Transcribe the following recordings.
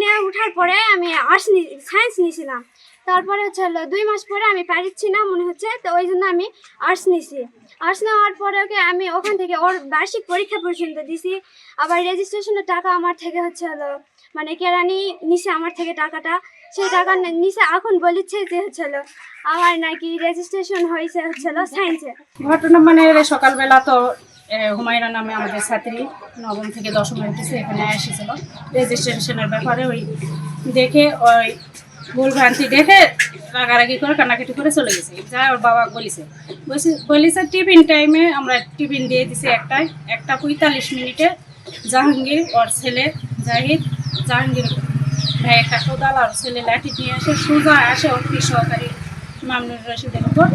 9-এ ওঠার পরে আমি সায়েন্স নিয়েছিলাম। তারপরে হচ্ছে 2 মাস পরে আমি পারছি না মনে হচ্ছে, তো ওই জন্য আমি আর্টস নিয়েছি। আর্টস নেওয়ার পরে আমি ওখান থেকে ওর বার্ষিক পরীক্ষা পর্যন্ত দিছি। আবার রেজিস্ট্রেশনের টাকা আমার থেকে মানে কেরানি নিছে আমার থেকে টাকাটা, সেই টাকা নিচে এখন বলিচ্ছে যে আমার নাকি রেজিস্ট্রেশন হয়েছে সায়েন্সে। ঘটনা মানে সকালবেলা তো হুমায়রা নামে আমাদের ছাত্রী 9ম থেকে 10ম উঠেছে, এখানে এসেছিল রেজিস্ট্রেশনের ব্যাপারে। ওই দেখে ওই ভুলভ্রান্তি দেখে রাগারাগি করে কান্নাকাটি করে চলে গেছে। যা ওর বাবা বলেছে টিফিন টাইমে আমরা টিফিন দিয়ে দিছি 1:45 জাহাঙ্গীর ওর ছেলে জাহাঙ্গীর ভাই একটা কোদাল আর ছেলে লাঠি নিয়ে আসে, সোজা আসে অফিস সহকারী মামুনুর রশিদের উপর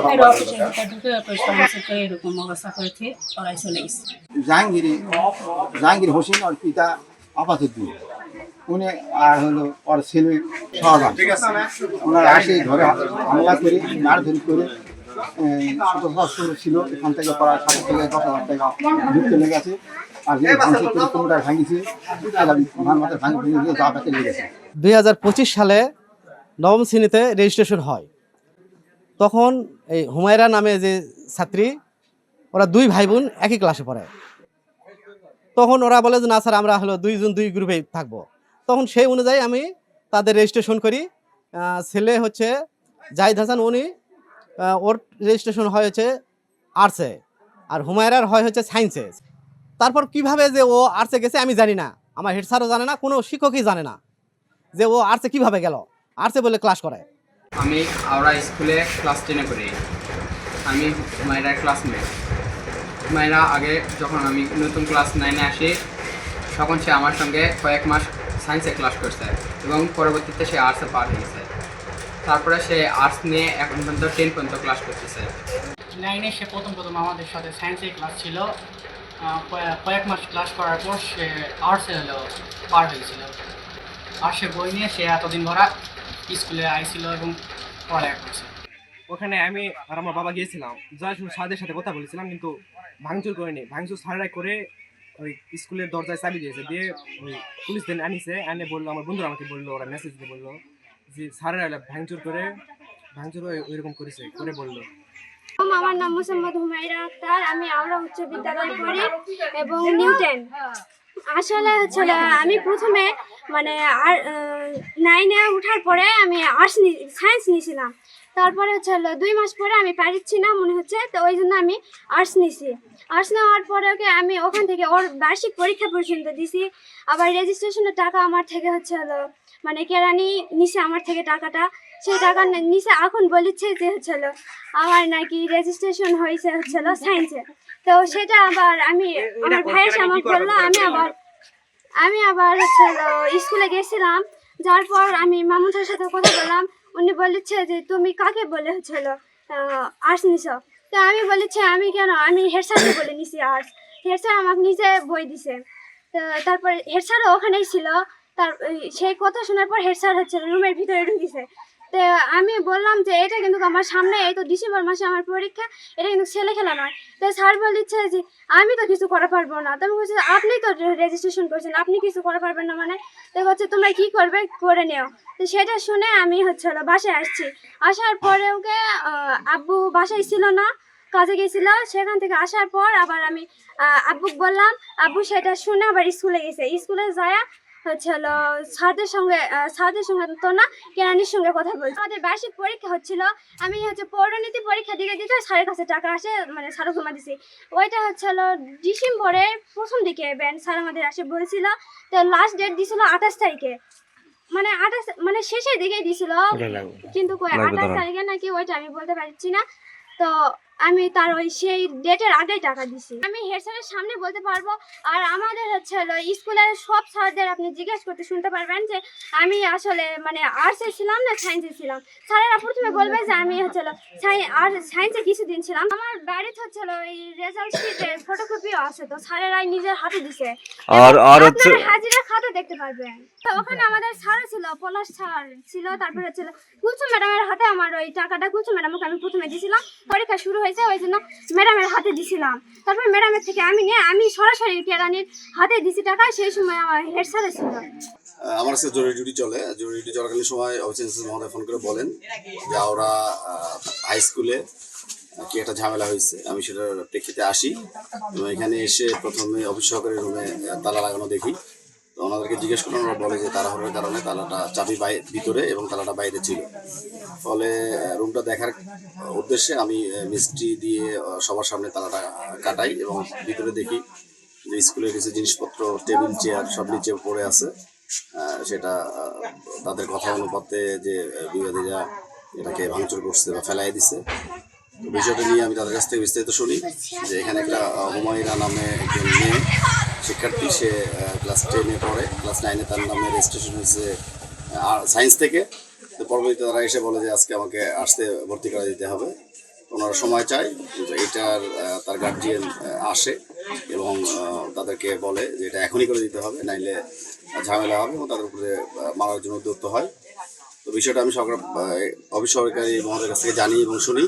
হামলা অফিসের ভিতরে ঢুকে এরকম অবস্থা করেছে, ওরাই চলে গেছে। জাহাঙ্গীর হোসেন और पिता আপাতউদ্দিন, উনি আর হলো ওর ছেলে শাহজাহান, ওনারা আসে ধরে হামলা করে মারধর করে শত ছিল এখান থেকে প্রায় 7 থেকে 10,000 টাকা ঢুকতে লেগেছে। আর যে ভাঙছে কোনোটা ভাঙিছে মাথায় ভাঙে যা পেতে লেগেছে। 2025 সালে 9ম শ্রেণীতে রেজিস্ট্রেশন হয়। তখন এই হুমায়রা নামে যে ছাত্রী, ওরা 2 ভাই বোন একই ক্লাসে পড়ে। তখন ওরা বলে যে না স্যার আমরা হলো 2 জন 2 গ্রুপে থাকবো। তখন সেই অনুযায়ী আমি তাদের রেজিস্ট্রেশন করি। ছেলে হচ্ছে জাহিদ হাসান, উনি ওর রেজিস্ট্রেশন হয়েছে আর্টসে, আর হুমায়রার হচ্ছে সায়েন্সে। তারপর কিভাবে যে ও আর্টসে গেছে আমি জানি না, আমার হেড স্যারও জানে না, কোনো শিক্ষকই জানে না যে ও আর্টসে কীভাবে গেল, আর্টসে বলে ক্লাস করে। আমি আওড়া স্কুলে ক্লাস 10-এ পড়ি। আমি হুমায়রার ক্লাসমেট। হুমায়রা আগে যখন আমি নতুন ক্লাস 9-এ আসি, তখন সে আমার সঙ্গে কয়েক মাস সায়েন্সে ক্লাস করছে এবং পরবর্তীতে সে আর্টসে পার হয়েছে। তারপরে সে আর্টস নিয়ে এখন পর্যন্ত 10 পর্যন্ত ক্লাস করতেছে। 9-এ সে প্রথম আমাদের সাথে সায়েন্সের ক্লাস ছিল। কয়েক মাস ক্লাস করার পর সে আর্টসে পার হয়েছিল। আর সে বই নিয়ে সে এতদিন ভরা স্কুলে আইছিল এবং পড়ালেখা করছে। ওখানে আমি আর আমার বাবা গিয়েছিলাম, যা শুধু স্যারদের সাথে কথা বলেছিলাম, কিন্তু ভাঙচুর করেনি। ভাঙচুর স্যাররাই করে ওই স্কুলের দরজায় চাবি দিয়েছে, দিয়ে ওই পুলিশদের আনিছে, আনে বললো, আমার বন্ধুরা আমাকে বললো, ওরা মেসেজ দিয়ে বললো যে স্যারেরা ভাঙচুর ওইরকম করেছে করে বললো। আমার নাম মোসাম্মদ হুমায়রা আক্তার, আমি আওড়া উচ্চ বিদ্যালয়ে পড়ি এবং নিউটন। আসলে আমি প্রথমে মানে 9-এ ওঠার পরে আমি সায়েন্স নিয়েছিলাম। তারপরে 2 মাস পরে আমি পারছি না মনে হচ্ছে, তো ওই জন্য আমি আর্টস নিয়েছি। আর্টস নেওয়ার পরে আমি ওখান থেকে ওর বার্ষিক পরীক্ষা পর্যন্ত দিছি। আবার রেজিস্ট্রেশনের টাকা আমার থেকে মানে কেরানি নিছে আমার থেকে টাকাটা, সেই টাকা নিচে এখন বলিচ্ছে যে আমার নাকি রেজিস্ট্রেশন হয়েছে সায়েন্সে। তো সেটা আবার আমার ভাইয়ের সামনে বললো। আমি আবার স্কুলে গেছিলাম, যার পর আমি মামুনের সাথে কথা বললাম। উনি বলেছে যে তুমি কাকে বলে আর্টস নিছ। তো আমি বলেছি আমি কেন, আমি হেড স্যারকে বলে নিছি আর্টস। হেড স্যার আমাকে নিজে বই দিছে। তো তারপর হেড স্যারও ওখানেই ছিল। সেই কথা শোনার পর হেড স্যার রুমের ভিতরে ঢুকেছে। তো আমি বললাম যে এটা কিন্তু আমার সামনে, এই তো ডিসেম্বর মাসে আমার পরীক্ষা, এটা কিন্তু ছেলে খেলা নয়। তো স্যার বলেছে যে আমি তো কিছু করা পারবো না। তো আমি বলছি আপনি তো রেজিস্ট্রেশন করছেন, আপনি কিছু করা পারবেন না মানে? তো তোমরা কি করবে করে নেও। তো সেটা শুনে আমি বাসায় আসছি। আসার পরে আব্বু বাসায় ছিল না, কাজে গেছিল। সেখান থেকে আসার পর আবার আমি আব্বুকে বললাম, আব্বু সেটা শুনে আবার স্কুলে গেছে। স্কুলে যায় স্যারদের সঙ্গে তো না, কেরানির সঙ্গে কথা বলছি। আমাদের বার্ষিক পরীক্ষা হচ্ছিল, আমি পৌরনীতি পরীক্ষা দিতে স্যারের কাছে টাকা আসে, মানে স্যারও জমা দিছি। ওইটা ডিসেম্বরের প্রথম দিকে স্যার আমাদের আসে বলছিল। তো লাস্ট ডেট দিছিল 28 তারিখে, মানে 28 মানে শেষের দিকেই দিছিল, কিন্তু 28 তারিখে নাকি ওইটা আমি বলতে পারছি না। তো আমি তার সেই ডেটের আগেই টাকা দিছি। আমি হেড স্যারের সামনে বলতে পারবো। আর আমাদের স্কুলের সব স্যারদের আপনি জিজ্ঞেস করতে শুনতে পারবেন যে আমি আসলে মানে আর্টসে ছিলাম না সায়েন্সে ছিলাম। স্যারেরা প্রথমে বলবে যে আমি সায়েন্সে কিছুদিন ছিলাম। আমার বাড়িতে ওই রেজাল্ট শিটের ফটোকপিও আছে, তো স্যারেরাই নিজের হাতে দিছে। আর হাজিরা খাতা দেখতে পারবেন। তো ওখানে আমাদের স্যার ছিল, পলাশ স্যার ছিল, তারপরে কুলসুম ম্যাডামের হাতে আমার ওই টাকাটা কুলসুম ম্যাডামকে আমি প্রথমে দিয়েছিলাম। পরীক্ষা শুরু হয়েছে, ওই জন্য ম্যাডামের হাতে দিছিলাম। তারপর ম্যাডামের থেকে আমি নিয়ে আমি সরাসরি কেরানির হাতে দিছি টাকা। সেই সময় আমার হেড স্যার ছিল। আমার কাছে জরুরি ডিউটি চলে, জরুরি ডিউটি চলাকালীন সময় অফিসার মহোদয় ফোন করে বলেন যে ওরা হাই স্কুলে কি একটা ঝামেলা হয়েছে। আমি সেটার প্রেক্ষিতে আসি এবং এখানে এসে প্রথমে অফিস সহকারী রুমে তালা লাগানো দেখি। তো ওনাদেরকে জিজ্ঞেস করলাম, ওরা বলে যে তাড়াহুড়োর কারণে তালাটা চাবি ভিতরে এবং তালাটা বাইরে ছিল। ফলে রুমটা দেখার উদ্দেশ্যে আমি মিস্ত্রি দিয়ে সবার সামনে তালাটা কাটাই এবং ভিতরে দেখি যে স্কুলের কিছু জিনিসপত্র, টেবিল চেয়ার সব নিচে পড়ে আছে। সেটা তাদের কথা অনুপাতে যে বিবাদীরা এটাকে ভাঙচুর করছে বা ফেলাই দিছে। তো বিষয়টা নিয়ে আমি তাদের কাছ থেকে বিস্তারিত শুনি যে এখানে একটা হুমায়রা নামে একজন মেয়ে শিক্ষার্থী, সে ক্লাস 10-এ পড়ে, ক্লাস 9-এ তার নামে রেজিস্ট্রেশন হয়েছে সায়েন্স থেকে। তো পরবর্তীতে তারা এসে বলে যে আজকে আমাকে আসতে ভর্তি করে দিতে হবে। ওনারা সময় চায়, এটার তার গার্জিয়ান আসে এবং তাদেরকে বলে যে এটা এখনই করে দিতে হবে, নাইলে ঝামেলা হবে এবং তাদের উপরে মারার জন্য উদ্যত হয়। তো বিষয়টা আমি অফিস সহকারী মহোদয়ের কাছ থেকে জানি এবং শুনি।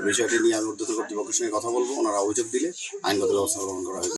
বিষয়টি নিয়ে আমি ঊর্ধ্বতন কর্তৃপক্ষের সঙ্গে কথা বলবো। ওনারা অভিযোগ দিলে আইনগত ব্যবস্থা গ্রহণ করা হবে।